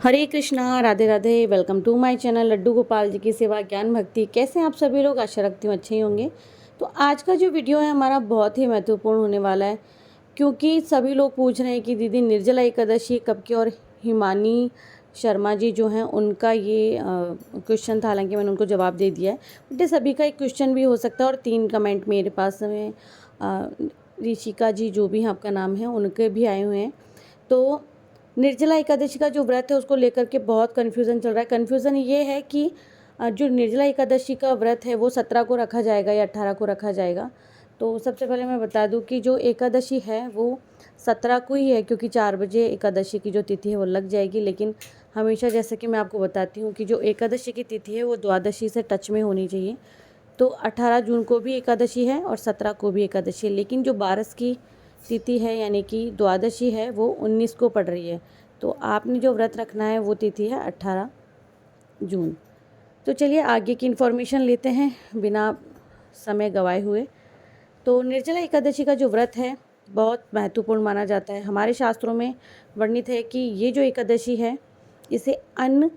Hare Krishna, Radhe Radhe. Welcome to my channel Laddu Gopal ji की सेवा ज्ञान भक्ति। कैसे हैं आप सभी लोग? आशा रखती हूँ अच्छे ही होंगे। तो आज का जो वीडियो है हमारा बहुत ही महत्वपूर्ण होने वाला है, क्योंकि सभी लोग पूछ रहे हैं कि दीदी निर्जला एकादशी कब की। और हिमानी शर्मा जी जो हैं उनका ये क्वेश्चन था, हालांकि मैंने उनको जवाब दे दिया है, बट ये सभी का एक क्वेश्चन भी हो सकता है। और 3 कमेंट मेरे पास में ऋषिका जी जो भी हैं आपका नाम है उनके भी आए हुए हैं। तो निर्जला एकादशी का जो व्रत है उसको लेकर के बहुत कन्फ्यूज़न चल रहा है। कन्फ्यूज़न ये है कि जो निर्जला एकादशी का व्रत है वो 17 को रखा जाएगा या 18 को रखा जाएगा। तो सबसे पहले मैं बता दूं कि जो एकादशी है वो 17 को ही है, क्योंकि 4 बजे एकादशी की जो तिथि है वो लग जाएगी। लेकिन हमेशा जैसे कि मैं आपको बताती हूँ कि जो एकादशी की तिथि है वो द्वादशी से टच में होनी चाहिए। तो 18 जून को भी एकादशी है और 17 को भी एकादशी है, लेकिन जो 12 की तिथि है यानी कि द्वादशी है वो 19 को पड़ रही है। तो आपने जो व्रत रखना है वो तिथि है 18 जून। तो चलिए आगे की इन्फॉर्मेशन लेते हैं बिना समय गवाए हुए। तो निर्जला एकादशी का जो व्रत है बहुत महत्वपूर्ण माना जाता है। हमारे शास्त्रों में वर्णित है कि ये जो एकादशी है इसे अन्न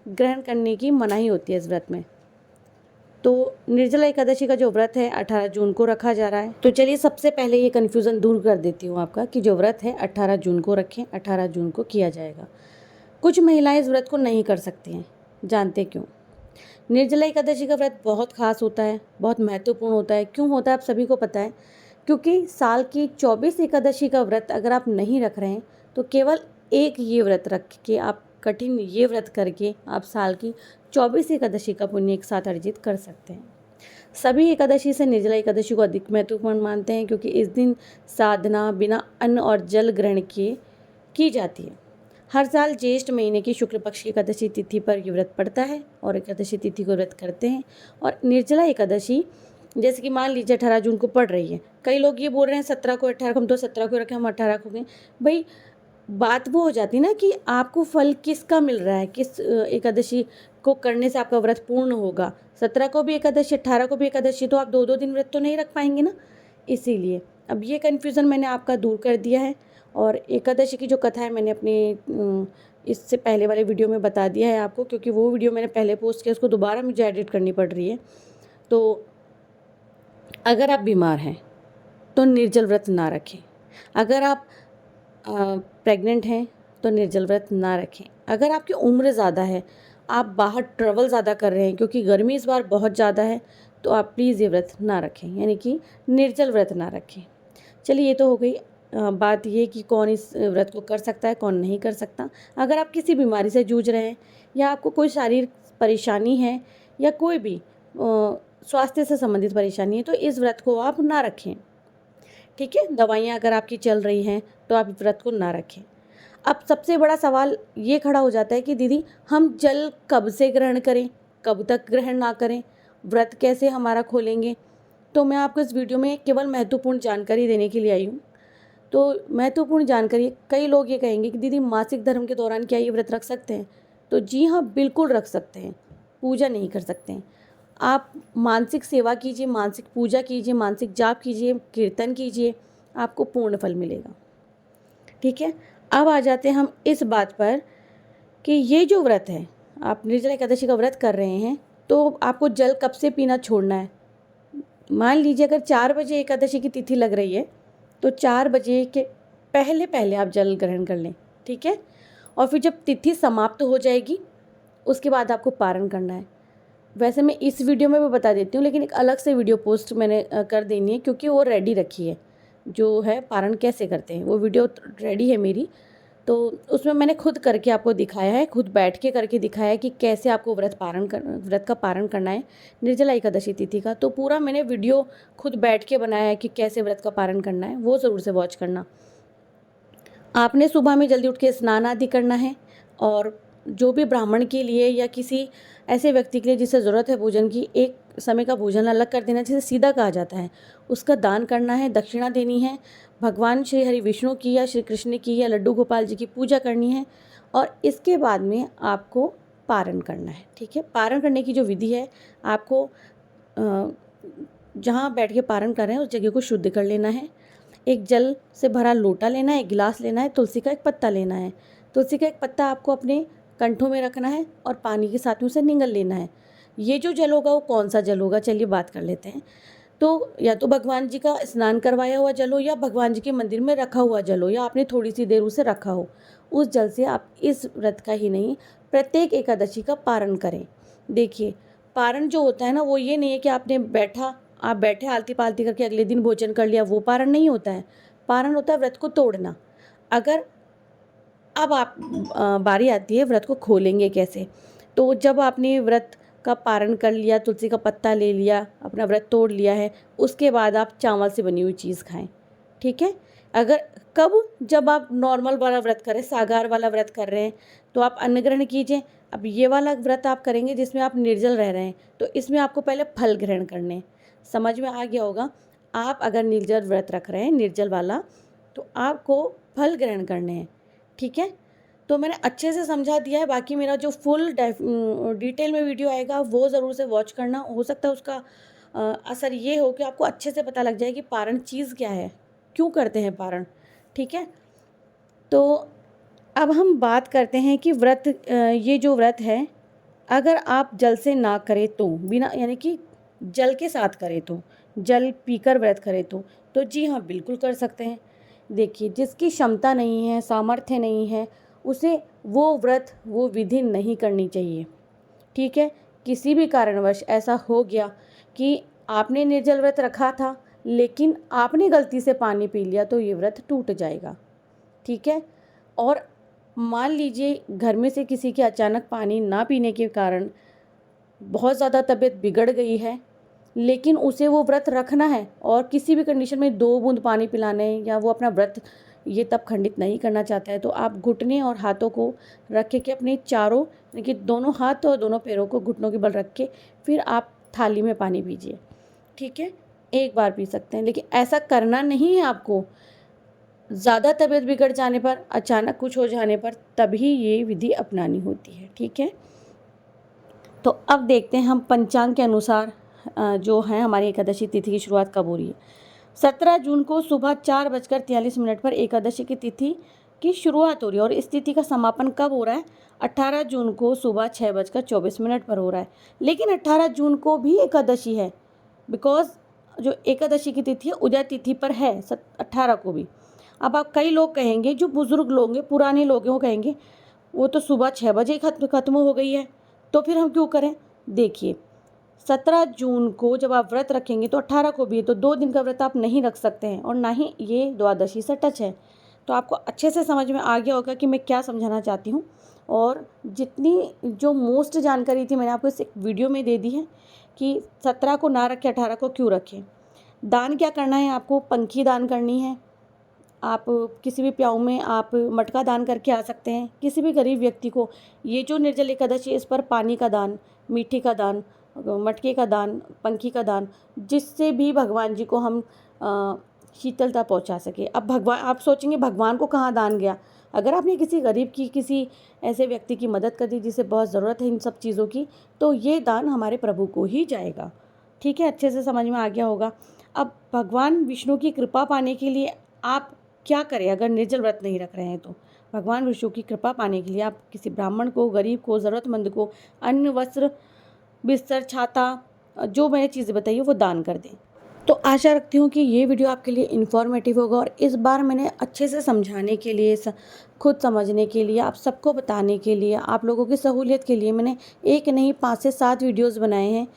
ग्रहण करने की मनाही होती है इस व्रत में। तो निर्जला एकादशी का जो व्रत है 18 जून को रखा जा रहा है। तो चलिए सबसे पहले ये कन्फ्यूज़न दूर कर देती हूँ आपका कि जो व्रत है 18 जून को रखें, 18 जून को किया जाएगा। कुछ महिलाएं इस व्रत को नहीं कर सकती हैं, जानते क्यों? निर्जला एकादशी का व्रत बहुत खास होता है, बहुत महत्वपूर्ण होता है। क्यों होता है आप सभी को पता है, क्योंकि साल की 24 एकादशी का व्रत अगर आप नहीं रख रहे हैं तो केवल एक ये व्रत रख के आप कठिन ये व्रत करके आप साल की 24 एकादशी का पुण्य एक साथ अर्जित कर सकते हैं। सभी एकादशी से निर्जला एकादशी को अधिक महत्वपूर्ण मानते हैं, क्योंकि इस दिन साधना बिना अन्न और जल ग्रहण किए की जाती है। हर साल ज्येष्ठ महीने की शुक्ल पक्ष की एकादशी तिथि पर ये व्रत पड़ता है और एकादशी तिथि को व्रत करते हैं। और निर्जला एकादशी जैसे कि मान लीजिए 18 जून को पड़ रही है, कई लोग ये बोल रहे हैं 17 को 18 को, हम तो 17 को रखें, हम 18 को गए। भाई बात वो हो जाती ना कि आपको फल किसका मिल रहा है, किस एकादशी को करने से आपका व्रत पूर्ण होगा। 17 को भी एकादशी, 18 को भी एकादशी, तो आप 2-2 दिन व्रत तो नहीं रख पाएंगे ना। इसीलिए अब ये कन्फ्यूज़न मैंने आपका दूर कर दिया है। और एकादशी की जो कथा है मैंने अपने इससे पहले वाले वीडियो में बता दिया है आपको, क्योंकि वो वीडियो मैंने पहले पोस्ट किया, उसको दोबारा मुझे एडिट करनी पड़ रही है। तो अगर आप बीमार हैं तो निर्जल व्रत ना रखें। अगर आप प्रेग्नेंट हैं तो निर्जल व्रत ना रखें। अगर आपकी उम्र ज़्यादा है, आप बाहर ट्रैवल ज़्यादा कर रहे हैं, क्योंकि गर्मी इस बार बहुत ज़्यादा है, तो आप प्लीज़ ये व्रत ना रखें, यानी कि निर्जल व्रत ना रखें। चलिए ये तो हो गई बात ये कि कौन इस व्रत को कर सकता है, कौन नहीं कर सकता। अगर आप किसी बीमारी से जूझ रहे हैं या आपको कोई शारीरिक परेशानी है या कोई भी स्वास्थ्य से संबंधित परेशानी है तो इस व्रत को आप ना रखें। ठीक है, दवाइयाँ अगर आपकी चल रही हैं तो आप व्रत को ना रखें। अब सबसे बड़ा सवाल ये खड़ा हो जाता है कि दीदी हम जल कब से ग्रहण करें, कब तक ग्रहण ना करें, व्रत कैसे हमारा खोलेंगे? तो मैं आपको इस वीडियो में केवल महत्वपूर्ण जानकारी देने के लिए आई हूँ। तो महत्वपूर्ण जानकारी, कई लोग ये कहेंगे कि दीदी मासिक धर्म के दौरान क्या ये व्रत रख सकते हैं? तो जी हाँ, बिल्कुल रख सकते हैं। पूजा नहीं कर सकते हैं। आप मानसिक सेवा कीजिए, मानसिक पूजा कीजिए, मानसिक जाप कीजिए, कीर्तन कीजिए, आपको पूर्ण फल मिलेगा। ठीक है, अब आ जाते हैं हम इस बात पर कि ये जो व्रत है, आप निर्जला एकादशी का व्रत कर रहे हैं तो आपको जल कब से पीना छोड़ना है। मान लीजिए अगर 4 बजे एकादशी की तिथि लग रही है तो 4 बजे के पहले पहले आप जल ग्रहण कर लें। ठीक है, और फिर जब तिथि समाप्त हो जाएगी उसके बाद आपको पारण करना है। वैसे मैं इस वीडियो में भी बता देती हूँ, लेकिन एक अलग से वीडियो पोस्ट मैंने कर देनी है, क्योंकि वो रेडी रखी है, जो है पारण कैसे करते हैं वो वीडियो रेडी है मेरी। तो उसमें मैंने खुद करके आपको दिखाया है, खुद बैठ के करके दिखाया है कि कैसे आपको व्रत का पारण करना है निर्जला एकादशी तिथि का। तो पूरा मैंने वीडियो खुद बैठ के बनाया है कि कैसे व्रत का पारण करना है, वो ज़रूर से वॉच करना। आपने सुबह में जल्दी उठ के स्नान आदि करना है, और जो भी ब्राह्मण के लिए या किसी ऐसे व्यक्ति के लिए जिसे ज़रूरत है भोजन की, एक समय का भोजन अलग कर देना, जिसे सीधा कहा जाता है, उसका दान करना है, दक्षिणा देनी है, भगवान श्री हरि विष्णु की या श्री कृष्ण की या लड्डू गोपाल जी की पूजा करनी है, और इसके बाद में आपको पारण करना है। ठीक है, पारण करने की जो विधि है, आपको जहाँ बैठ के पारण कर रहे हैं उस जगह को शुद्ध कर लेना है। एक जल से भरा लोटा लेना है, एक गिलास लेना है, तुलसी का एक पत्ता लेना है। तुलसी का एक पत्ता आपको अपने कंठों में रखना है और पानी के साथ में उसे निगल लेना है। ये जो जल होगा वो कौन सा जल होगा, चलिए बात कर लेते हैं। तो या तो भगवान जी का स्नान करवाया हुआ जल हो, या भगवान जी के मंदिर में रखा हुआ जल हो, या आपने थोड़ी सी देर उसे रखा हो, उस जल से आप इस व्रत का ही नहीं प्रत्येक एकादशी का पारण करें। देखिए, पारण जो होता है ना, वो ये नहीं है कि आप बैठे आलती पालती करके अगले दिन भोजन कर लिया, वो पारण नहीं होता है। पारण होता है व्रत को तोड़ना। अगर अब आप बारी आती है व्रत को खोलेंगे कैसे। तो जब आपने व्रत का पारण कर लिया, तुलसी का पत्ता ले लिया, अपना व्रत तोड़ लिया है, उसके बाद आप चावल से बनी हुई चीज़ खाएं, ठीक है। अगर कब, जब आप नॉर्मल वाला व्रत करें, सागार वाला व्रत कर रहे हैं, तो आप अन्न ग्रहण कीजिए। अब ये वाला व्रत आप करेंगे जिसमें आप निर्जल रह रहे हैं, तो इसमें आपको पहले फल ग्रहण करने हैं। समझ में आ गया होगा। आप अगर निर्जल व्रत रख रहे हैं, निर्जल वाला, तो आपको फल ग्रहण करने हैं, ठीक है। तो मैंने अच्छे से समझा दिया है। बाकी मेरा जो फुल डिटेल में वीडियो आएगा वो ज़रूर से वॉच करना। हो सकता है उसका असर ये हो कि आपको अच्छे से पता लग जाए कि पारण चीज़ क्या है, क्यों करते हैं पारण, ठीक है। तो अब हम बात करते हैं कि ये जो व्रत है, अगर आप जल से ना करें तो, बिना यानी कि जल के साथ करें तो, जल पीकर व्रत करें तो जी हाँ, बिल्कुल कर सकते हैं। देखिए, जिसकी क्षमता नहीं है, सामर्थ्य नहीं है, उसे वो व्रत, वो विधि नहीं करनी चाहिए, ठीक है। किसी भी कारणवश ऐसा हो गया कि आपने निर्जल व्रत रखा था लेकिन आपने गलती से पानी पी लिया, तो ये व्रत टूट जाएगा, ठीक है। और मान लीजिए घर में से किसी के अचानक पानी ना पीने के कारण बहुत ज़्यादा तबीयत बिगड़ गई है, लेकिन उसे वो व्रत रखना है और किसी भी कंडीशन में 2 बूंद पानी पिलाने, या वो अपना व्रत ये तब खंडित नहीं करना चाहता है, तो आप घुटने और हाथों को रख के अपने चारों, यानी कि दोनों हाथ और दोनों पैरों को घुटनों के बल रख के फिर आप थाली में पानी पीजिए, ठीक है। एक बार पी सकते हैं, लेकिन ऐसा करना नहीं है आपको। ज़्यादा तबीयत बिगड़ जाने पर, अचानक कुछ हो जाने पर, तभी ये विधि अपनानी होती है, ठीक है। तो अब देखते हैं हम पंचांग के अनुसार जो है हमारी एकादशी तिथि की शुरुआत कब हो रही है। 17 जून को सुबह 4:43 पर एकादशी की तिथि की शुरुआत हो रही है, और इस तिथि का समापन कब हो रहा है? 18 जून को सुबह 6:24 पर हो रहा है। लेकिन 18 जून को भी एकादशी है, बिकॉज जो एकादशी की तिथि है उदय तिथि पर है 18 को भी। अब आप कई लोग कहेंगे, जो बुजुर्ग लोग हैं, पुराने लोग हैं, वो कहेंगे वो तो सुबह 6 बजे खत्म हो गई है, तो फिर हम क्यों करें। देखिए, 17 जून को जब आप व्रत रखेंगे तो 18 को भी है, तो 2 दिन का व्रत आप नहीं रख सकते हैं, और ना ही ये द्वादशी से टच है। तो आपको अच्छे से समझ में आ गया होगा कि मैं क्या समझाना चाहती हूँ। और जितनी जो मोस्ट जानकारी थी मैंने आपको इस एक वीडियो में दे दी है कि 17 को ना रखें, 18 को क्यों रखें। दान क्या करना है, आपको पंखी दान करनी है। आप किसी भी प्याऊ में आप मटका दान करके आ सकते हैं, किसी भी गरीब व्यक्ति को। ये जो निर्जल एकादशी, इस पर पानी का दान, मीठी का दान, मटके का दान, पंखी का दान, जिससे भी भगवान जी को हम शीतलता पहुंचा सके। अब भगवान, आप सोचेंगे भगवान को कहाँ दान गया। अगर आपने किसी गरीब की, किसी ऐसे व्यक्ति की मदद कर दी जिसे बहुत ज़रूरत है इन सब चीज़ों की, तो ये दान हमारे प्रभु को ही जाएगा, ठीक है। अच्छे से समझ में आ गया होगा। अब भगवान विष्णु की कृपा पाने के लिए आप क्या करें, अगर निर्जल व्रत नहीं रख रहे हैं तो भगवान विष्णु की कृपा पाने के लिए आप किसी ब्राह्मण को, गरीब को, ज़रूरतमंद को अन्न, वस्त्र, बिस्तर, छाता, जो मैंने चीज़ें बताई वो दान कर दें। तो आशा रखती हूँ कि ये वीडियो आपके लिए इन्फॉर्मेटिव होगा, और इस बार मैंने अच्छे से समझाने के लिए, खुद समझने के लिए, आप सबको बताने के लिए, आप लोगों की सहूलियत के लिए मैंने एक नहीं 5 से 7 वीडियोज़ बनाए हैं।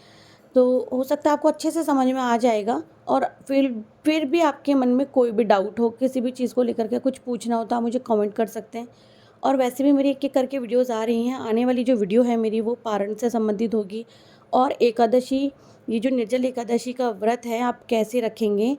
तो हो सकता है आपको अच्छे से समझ में आ जाएगा। और फिर भी आपके मन में कोई भी डाउट हो, किसी भी चीज़ को लेकर के कुछ पूछना हो, तो आप मुझे कमेंट कर सकते हैं। और वैसे भी मेरी एक-एक करके वीडियोज़ आ रही हैं। आने वाली जो वीडियो है मेरी, वो पारण से संबंधित होगी, और एकादशी, ये जो निर्जल एकादशी का व्रत है आप कैसे रखेंगे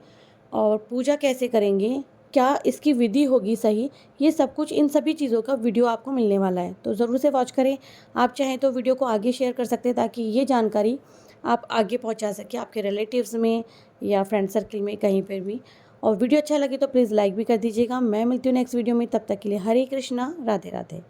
और पूजा कैसे करेंगे, क्या इसकी विधि होगी सही, ये सब कुछ, इन सभी चीज़ों का वीडियो आपको मिलने वाला है। तो ज़रूर से वॉच करें। आप चाहें तो वीडियो को आगे शेयर कर सकते हैं, ताकि ये जानकारी आप आगे पहुंचा सकें आपके रिलेटिव्स में या फ्रेंड सर्कल में, कहीं पर भी। और वीडियो अच्छा लगे तो प्लीज़ लाइक भी कर दीजिएगा। मैं मिलती हूँ नेक्स्ट वीडियो में, तब तक के लिए हरे कृष्णा, राधे राधे।